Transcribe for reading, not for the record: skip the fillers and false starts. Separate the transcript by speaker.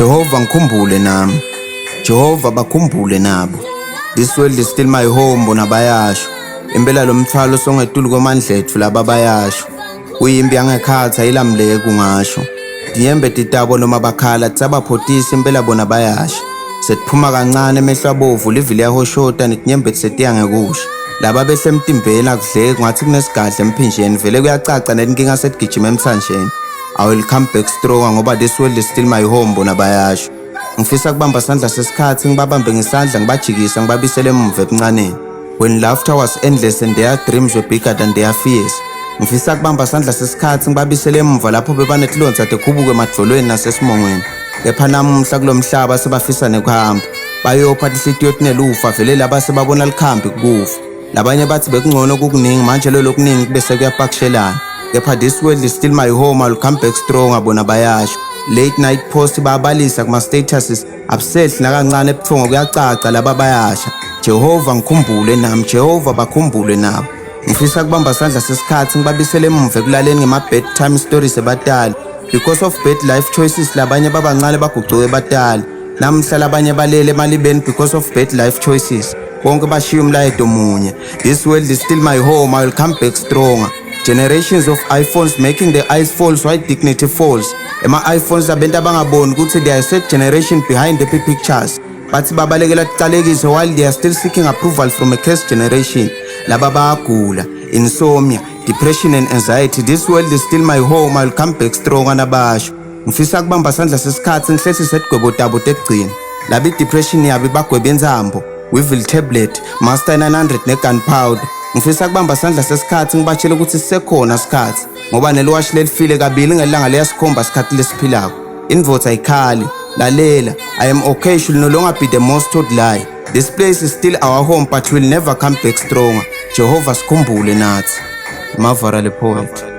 Speaker 1: Jehova ngikhumbule nami, Jehova bakhumbule nabo. This world is still my home bona bayasho. Impela lo mthwalo songetulu kwamandla ethu laba bayasho. Uyimbi yangekhatha ilamleke kungasho. Diyembe titabo noma bakhala tsabaphothisa impela bona bayasho. Setphuma kancane emehlo abovu livile yahoshota netinyembe setiya ngekusho. Laba behle emtimbeni akudleki ngathi kunesigadla emphinjeni vele kuyacaca nenkinga setigijima emthanjeni. I will come back stronger ngoba this world is still my home bona bayasho. Ngifisa kubamba sandla sesikhathi ngibabambe ngisandla ngibajikisa ngibabisele emuva ebuncaneni. When laughter was endless and their dreams were bigger than their fears. Ngifisa kubamba sandla sesikhathi ngibabisele emuva lapho bebanehlonza tekhubuke emadvolweni nasesimongweni. Kepha namuhla kulomhlaba sebafisa nekuhamba. Bayophatha inhliziyo tinelufa vele laba sebabona likhambi kufa. Labanye bathi bekungcono kukuningi manje lo lokuningi bese kuyapakshelana. Kepha this world is still my home, I'll come back stronger bona bayasho. Late night post babalisa kuma statuses absehli nakancane ebuthongo kuyacaca laba bayasha. Jehova ngikhumbule nami, Jehova bakhumbule nabo. Ngifisa kubamba sandla sesikhathi ngibabisele emuva ekulaleni ngema bedtime stories ebatali. Because of bad life choices labanye babancane bagucuke ebatali. Namhla labanye balele emalibeni because of bad life choices. Bonke bashiya umlayeto munye. This world is still my home, I will come back stronger. Generations of iPhones making the eyes falls while dignity falls. Ema iPhones abantu abangaboni ukuthi there is a generation behind the pictures. Bathi babalekela kucalekiso while they are still seeking approval from a cursed generation. Laba bayagula, insomnia, depression and anxiety. This world is still my home, I will come back stronger nabasho. Ngifisa kubamba sandla sesikhathi ngihlezi sesigwebo tabo tekugcina. Labi depression yabi bagwebe nzambo, Weevil tablet, Master 900 negunpowder. Ngifisa kubamba sandla sesikhathi ngibatshela ukuthi sisekhona isikhathi ngoba nelwashi lelifile kabili ngelanga leyasikhomba isikhathi lesiphilako. Indvodza ayikhali, lalela, I am okay, should no longer be the most told lie. This place is still our home but will never come back stronger. Jehova sikhumbule nathi. Mavara le poet.